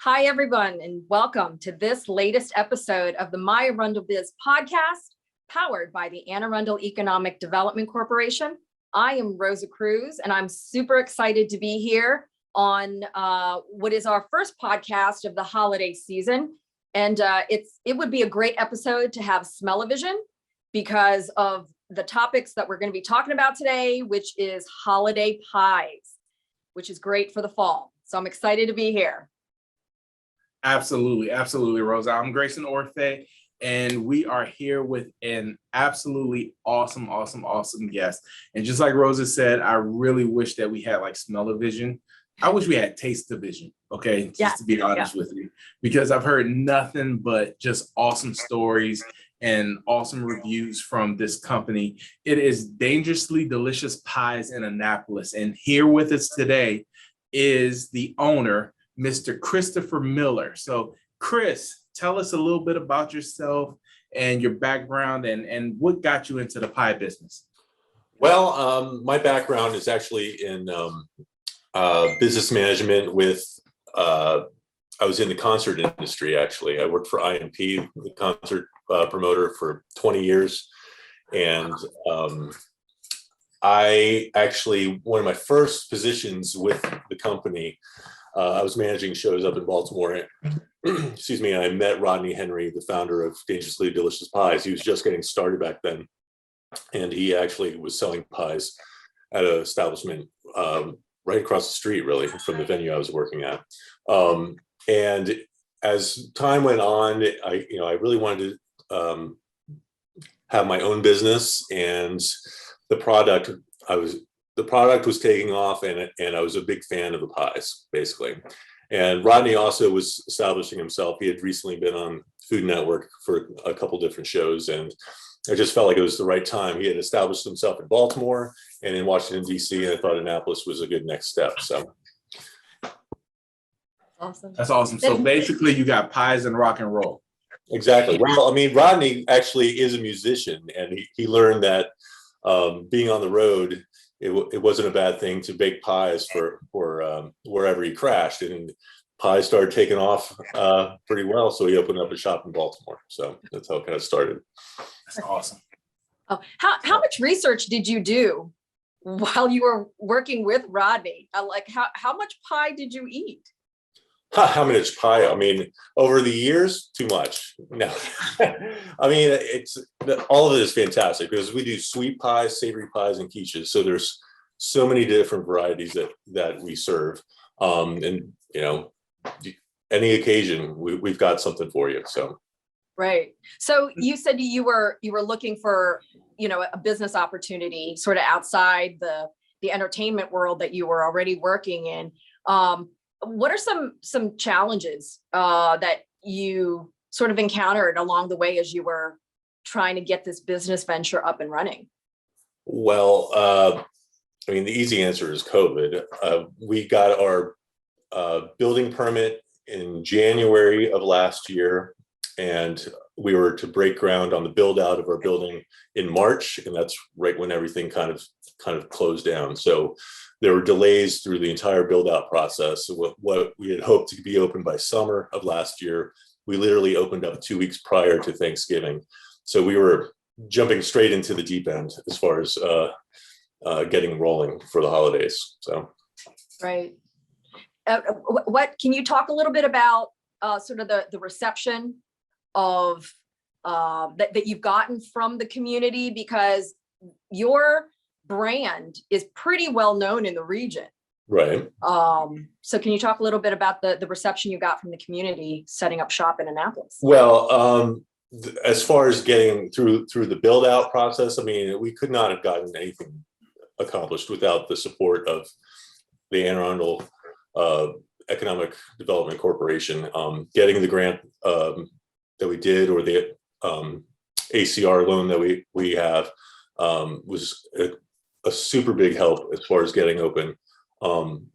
Hi, everyone, and welcome to this latest episode of the ArundelBiz podcast, powered by the Anne Arundel Economic Development Corporation. I am Rosa Cruz, and I'm super excited to be here on what is our first podcast of the holiday season. And it would be a great episode to have smell-o-vision because of the topics that we're going to be talking about today, which is holiday pies, which is great for the fall. So I'm excited to be here. Absolutely, Rosa. I'm Grayson Orthe, and we are here with an absolutely awesome guest. And just like Rosa said, I really wish that we had like smell-o-vision. I wish we had taste-o-vision, okay? Just to be honest with you, because I've heard nothing but just awesome stories and awesome reviews from this company. It is Dangerously Delicious Pies in Annapolis. And here with us today is the owner, Mr. Christopher Miller. So Chris, tell us a little bit about yourself and your background and what got you into the pie business. Well, my background is actually in business management I was in the concert industry, actually. I worked for IMP, the concert promoter, for 20 years. And I actually, one of my first positions with the company, I was managing shows up in Baltimore. Excuse me. I met Rodney Henry, the founder of Dangerously Delicious Pies. He was just getting started back then. And he actually was selling pies at an establishment right across the street, really, from the venue I was working at. And as time went on, I really wanted to have my own business, and the product was taking off, and I was a big fan of the pies, basically. And Rodney also was establishing himself. He had recently been on Food Network for a couple different shows, and I just felt like it was the right time. He had established himself in Baltimore and in Washington, D.C., and I thought Annapolis was a good next step. So. Awesome. That's awesome. So basically you got pies and rock and roll. Exactly. Well, I mean, Rodney actually is a musician, and he learned that being on the road, it wasn't a bad thing to bake pies for wherever he crashed, and pies started taking off pretty well. So he opened up a shop in Baltimore. So that's how it kind of started. That's awesome. Oh, how much research did you do while you were working with Rodney? Like how much pie did you eat? How much pie? I mean, over the years, too much. No, I mean, all of it is fantastic because we do sweet pies, savory pies, and quiches. So there's so many different varieties that we serve. And any occasion, we've got something for you. So. Right. So you said you were looking for, a business opportunity sort of outside the entertainment world that you were already working in. What are some challenges that you sort of encountered along the way as you were trying to get this business venture up and running? Well, I mean, the easy answer is COVID. We got our building permit in January of last year, and we were to break ground on the build out of our building in March, and that's right when everything kind of closed down. So there were delays through the entire build out process. So what we had hoped to be open by summer of last year, we literally opened up 2 weeks prior to Thanksgiving. So we were jumping straight into the deep end as far as getting rolling for the holidays. So, right. What can you talk a little bit about sort of the reception of that you've gotten from the community, because your brand is pretty well known in the region. Right. So can you talk a little bit about the reception you got from the community setting up shop in Annapolis? Well, as far as getting through the build out process, I mean, we could not have gotten anything accomplished without the support of the Anne Arundel Economic Development Corporation. Getting the grant that we did, or the ACR loan that we have, was a super big help as far as getting open. And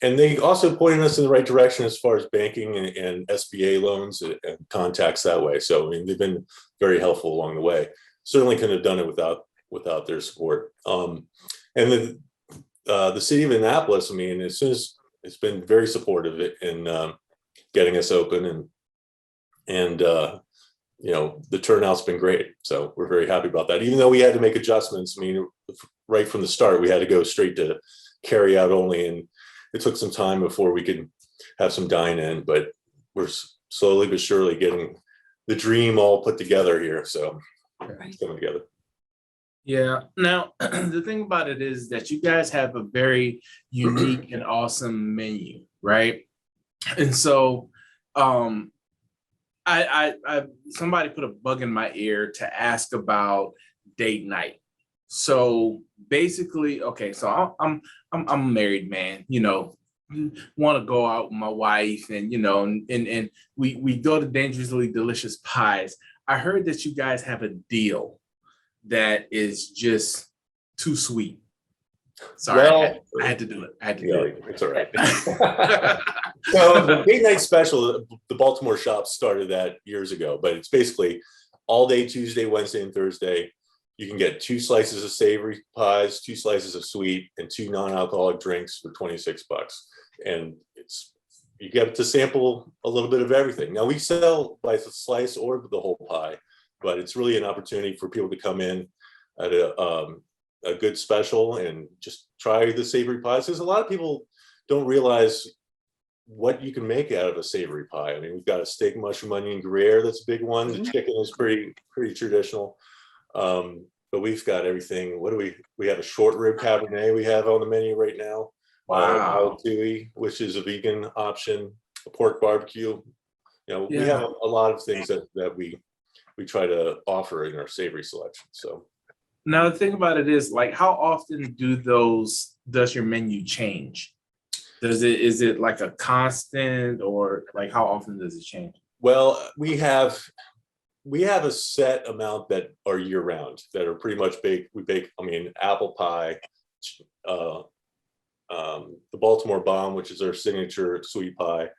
they also pointed us in the right direction as far as banking and SBA loans and contacts that way. So, I mean, they've been very helpful along the way. Certainly couldn't have done it without their support. And then the city of Annapolis, I mean, as soon as it's been very supportive in getting us open, and the turnout's been great. So we're very happy about that. Even though we had to make adjustments, I mean, right from the start, we had to go straight to carry out only, and it took some time before we could have some dine in, but we're slowly but surely getting the dream all put together here. So it's coming together. Yeah. Now, the thing about it is that you guys have a very unique and awesome menu, right? And so, I somebody put a bug in my ear to ask about date night. So basically, okay, so I'm a married man, want to go out with my wife, and and we go to Dangerously Delicious Pies. I heard that you guys have a deal that is just too sweet. Sorry, Well, I had to do it. I had to do it. It's all right. So the date night special, the Baltimore shop started that years ago, but it's basically all day Tuesday, Wednesday, and Thursday. You can get 2 slices of savory pies, 2 slices of sweet, and 2 non-alcoholic drinks for $26. And you get to sample a little bit of everything. Now we sell by the slice or the whole pie, but it's really an opportunity for people to come in at a good special and just try the savory pies. Because a lot of people don't realize what you can make out of a savory pie. I mean, we've got a steak, mushroom, onion, Gruyere. That's a big one. The chicken is pretty traditional. But we've got everything. What do we have? A short rib Cabernet we have on the menu right now. Wow. Which is a vegan option. A pork barbecue. We have a lot of things that we try to offer in our savory selection. So now the thing about it is, like, how often does your menu change? Is it like a constant, or like how often does it change? Well, we have a set amount that are year round, that are pretty much baked. We bake, apple pie, the Baltimore Bomb, which is our signature sweet pie.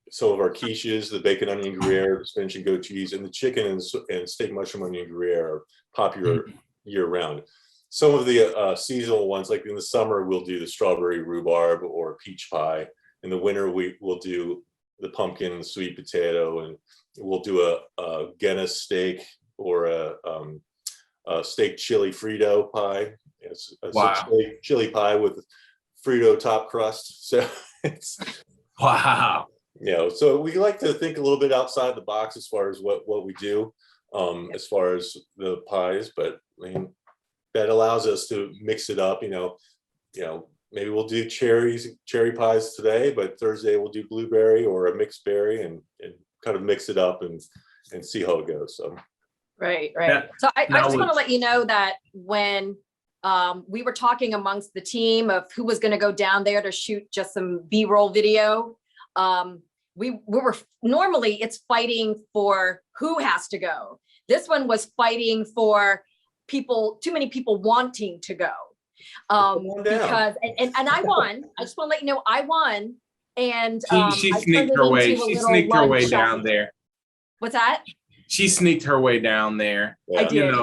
Some of our quiches, the bacon, onion, Gruyere, the spinach and goat cheese, and the chicken and steak, mushroom, onion, Gruyere are popular year round. Some of the seasonal ones, like in the summer, we'll do the strawberry rhubarb or peach pie. In the winter, we'll do the pumpkin sweet potato, and we'll do a Guinness steak or a steak chili Frito pie. It's a steak chili pie with Frito top crust. So it's wow. So we like to think a little bit outside the box as far as what we do, as far as the pies. But that allows us to mix it up. Maybe we'll do cherry pies today, but Thursday we'll do blueberry or a mixed berry, and kind of mix it up and see how it goes. So right. So I just want to let you know that when we were talking amongst the team of who was going to go down there to shoot just some B-roll video, we were normally it's fighting for who has to go. This one was fighting for too many people wanting to go. Because I won. I just want to let you know I won. And she sneaked her way. She sneaked her way down there. What's that? She sneaked her way down there. I did.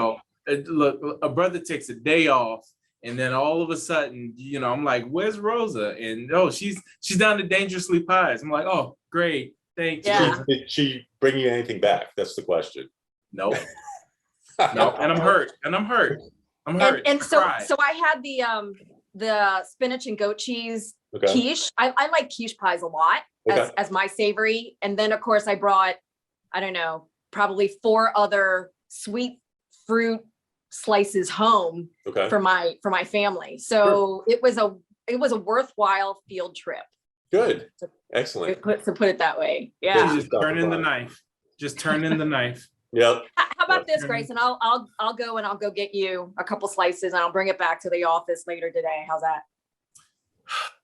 Look, a brother takes a day off, and then all of a sudden, I'm like, "Where's Rosa?" And she's down to Dangerously Pies. I'm like, "Oh, great, thanks." Yeah. Did she bring you anything back? That's the question. No. No, and I'm hurt. And so I had the spinach and goat cheese quiche. I like quiche pies a lot as my savory. And then of course I brought, I don't know, probably 4 other sweet fruit slices home for my family. So it was a worthwhile field trip. Good. Excellent. To put it that way. Yeah. Just turn in the knife. Yep. How about this, Grace? And I'll go get you a couple slices, and I'll bring it back to the office later today. How's that?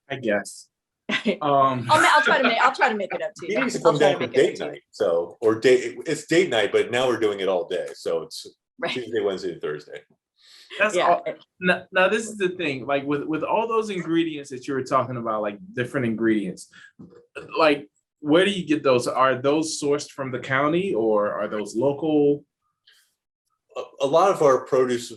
I guess. I'll try to make it up to you. He needs to come down for date night. It's date night, but now we're doing it all day. So it's Tuesday, Wednesday, and Thursday. That's all. Now this is the thing. Like with all those ingredients that you were talking about, like different ingredients, like, where do you get those? Are those sourced from the county, or are those local? A lot of our produce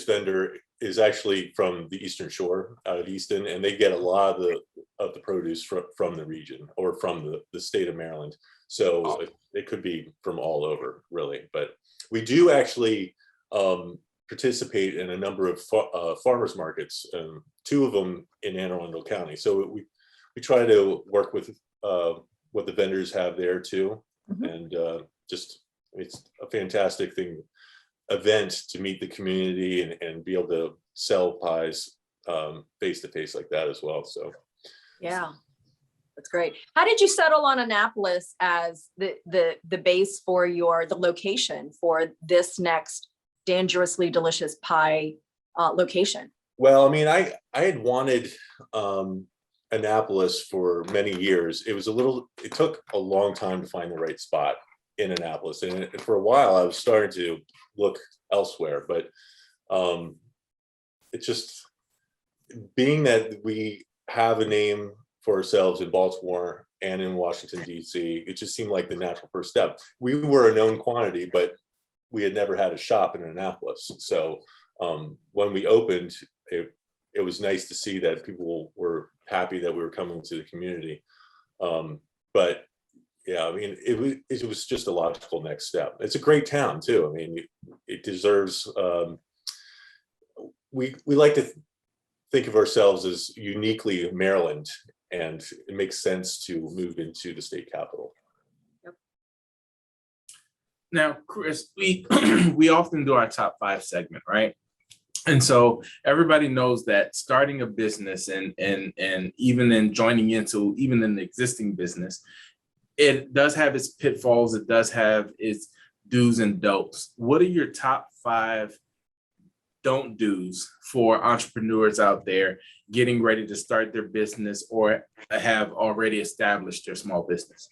vendor is actually from the Eastern Shore, out of Easton, and they get a lot of of the produce from the region or from the state of Maryland. So it could be from all over, really. But we do actually participate in a number of farmers markets, 2 of them in Anne Arundel County. So we try to work with what the vendors have there too. And just, it's a fantastic event to meet the community and be able to sell pies face to face like that as well. So yeah, that's great. How did you settle on Annapolis as the base for the location for this next Dangerously Delicious Pie location? Well, I mean, I had wanted Annapolis for many years. It took a long time to find the right spot in Annapolis, and for a while I was starting to look elsewhere, but it's just being that we have a name for ourselves in Baltimore and in Washington, D.C., it just seemed like the natural first step. We were a known quantity, but we had never had a shop in Annapolis. So when we opened, it was nice to see that people were happy that we were coming to the community. But yeah, I mean, it was just a logical next step. It's a great town too. I mean, it deserves, we like to think of ourselves as uniquely Maryland, and it makes sense to move into the state capital. Yep. Now, Chris, we we often do our top 5 segment, right? And so everybody knows that starting a business and even in joining into even an existing business, it does have its pitfalls. It does have its do's and don'ts. What are your top 5 don't do's for entrepreneurs out there getting ready to start their business or have already established their small business?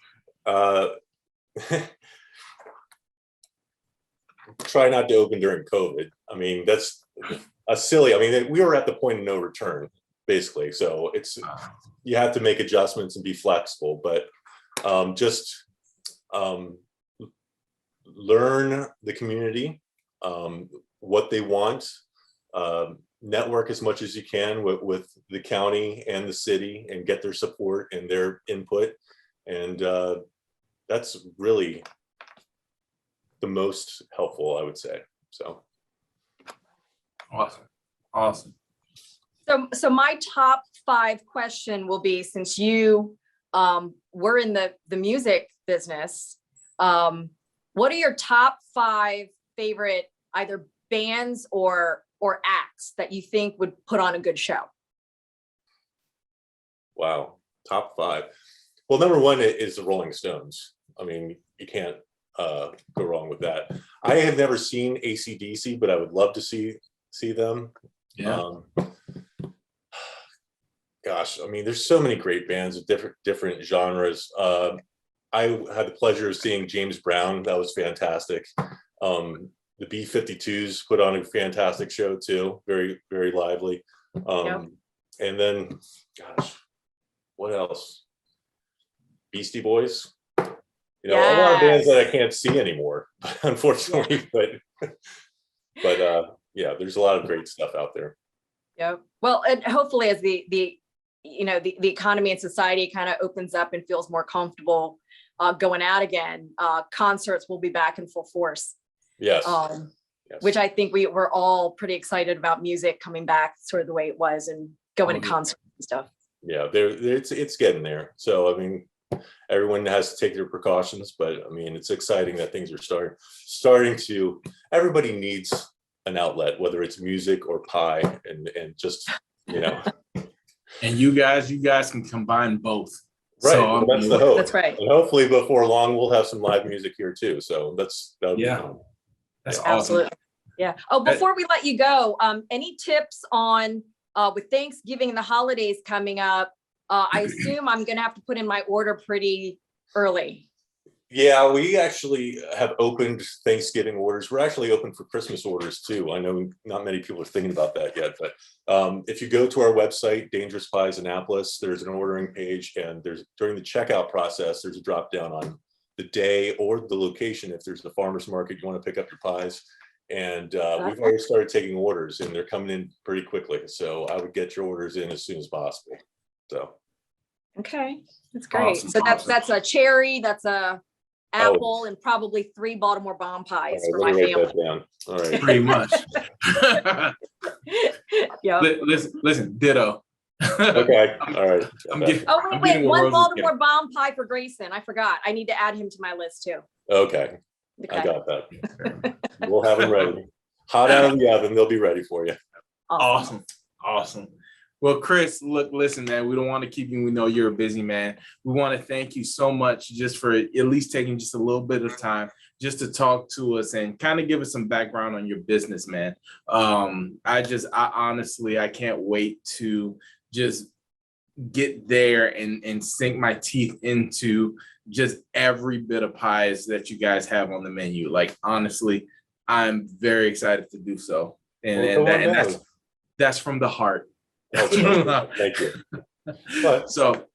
Try not to open during COVID. I mean, that's silly. I mean, we were at the point of no return, basically. So you have to make adjustments and be flexible, but just learn the community, what they want, network as much as you can with the county and the city and get their support and their input. And that's really the most helpful, I would say. So awesome. So my top 5 question will be, since you were in the music business, what are your top 5 favorite either bands or acts that you think would put on a good show? Wow, top 5. Well, number 1 is the Rolling Stones. I mean, you can't go wrong with that. I have never seen AC/DC, but I would love to see them. Yeah. Gosh, I mean, there's so many great bands of different genres. I had the pleasure of seeing James Brown. That was fantastic. The B-52s put on a fantastic show too. Very, very lively. Yep. And then, gosh, what else? Beastie Boys. You know, a lot of bands that I can't see anymore, unfortunately. Yeah. But yeah, there's a lot of great stuff out there. Yep. Well, and hopefully as the economy and society kind of opens up and feels more comfortable going out again, concerts will be back in full force. Yes. Yes. Which I think we're all pretty excited about music coming back sort of the way it was and going to concerts and stuff. Yeah, it's getting there. So, I mean, everyone has to take their precautions, but I mean, it's exciting that things are starting to, everybody needs an outlet, whether it's music or pie, and just, you know. And you guys can combine both. Right. So, well, that's the hope. That's right. And hopefully before long, we'll have some live music here too. So that'll be fun. That's yeah. awesome. Absolutely. Yeah. Oh, before we let you go, any tips on with Thanksgiving and the holidays coming up? I assume I'm going to have to put in my order pretty early. Yeah, we actually have opened Thanksgiving orders. We're actually open for Christmas orders too. I know not many people are thinking about that yet, but if you go to our website, Dangerous Pies Annapolis, there's an ordering page, and during the checkout process, there's a drop down on the day or the location. If there's a farmer's market, you want to pick up your pies. And we've already started taking orders, and they're coming in pretty quickly. So I would get your orders in as soon as possible. So Okay, that's great. Awesome, So awesome. that's a cherry, that's a apple, and probably 3 Baltimore bomb All pies right, for let my me write family. that down. All right. Pretty much. Yeah. Listen, ditto. Okay. All right. I'm getting, Oh, I'm wait, getting what one Rose is Baltimore bomb pie for Grayson. I forgot. I need to add him to my list too. Okay. I Okay. got that. We'll have them ready. Hot out of the oven. They'll be ready for you. Awesome. Awesome. Well, Chris, look, listen, man, we don't want to keep you. We know you're a busy man. We want to thank you so much just for at least taking just a little bit of time just to talk to us and kind of give us some background on your business, man. I honestly, I can't wait to just get there and sink my teeth into just every bit of pies that you guys have on the menu. Like, honestly, I'm very excited to do so. And, Well, and that's from the heart. Thank you. But so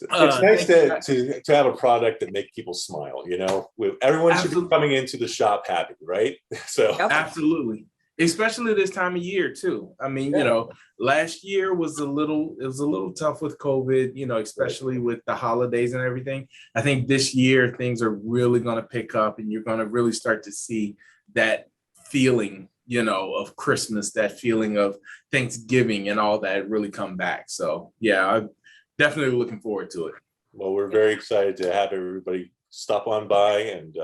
it's nice to have a product that makes people smile. You know, everyone should be coming into the shop happy, right? So absolutely, especially this time of year too. I mean, you know, last year was a little tough with COVID. You know, especially with the holidays and everything. I think this year things are really going to pick up, and you're going to really start to see that feeling, you know, of Christmas, that feeling of Thanksgiving and all that really come back. So yeah, I'm definitely looking forward to it. Well, we're very excited to have everybody stop on by and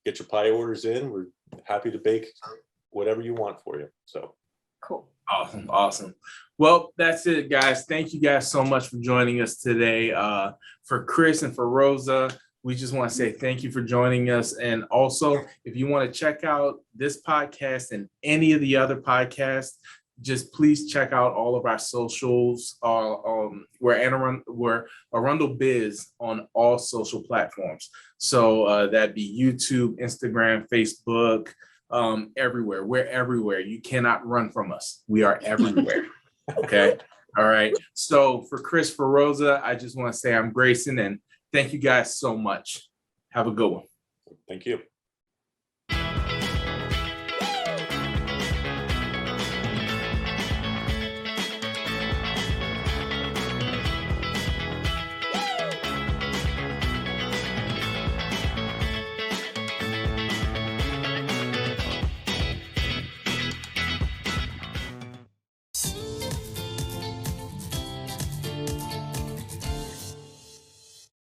get your pie orders in. We're happy to bake whatever you want for you. So cool. Awesome. Well, that's it, guys. Thank you guys so much for joining us today. For Chris and for Rosa, we just want to say thank you for joining us. And also, if you want to check out this podcast and any of the other podcasts, just please check out all of our socials. We're ArundelBiz on all social platforms. So that'd be YouTube, Instagram, Facebook, everywhere. We're everywhere. You cannot run from us. We are everywhere. Okay. All right. So for Chris, for Rosa, I just want to say I'm Grayson, and thank you guys so much. Have a good one. thank you.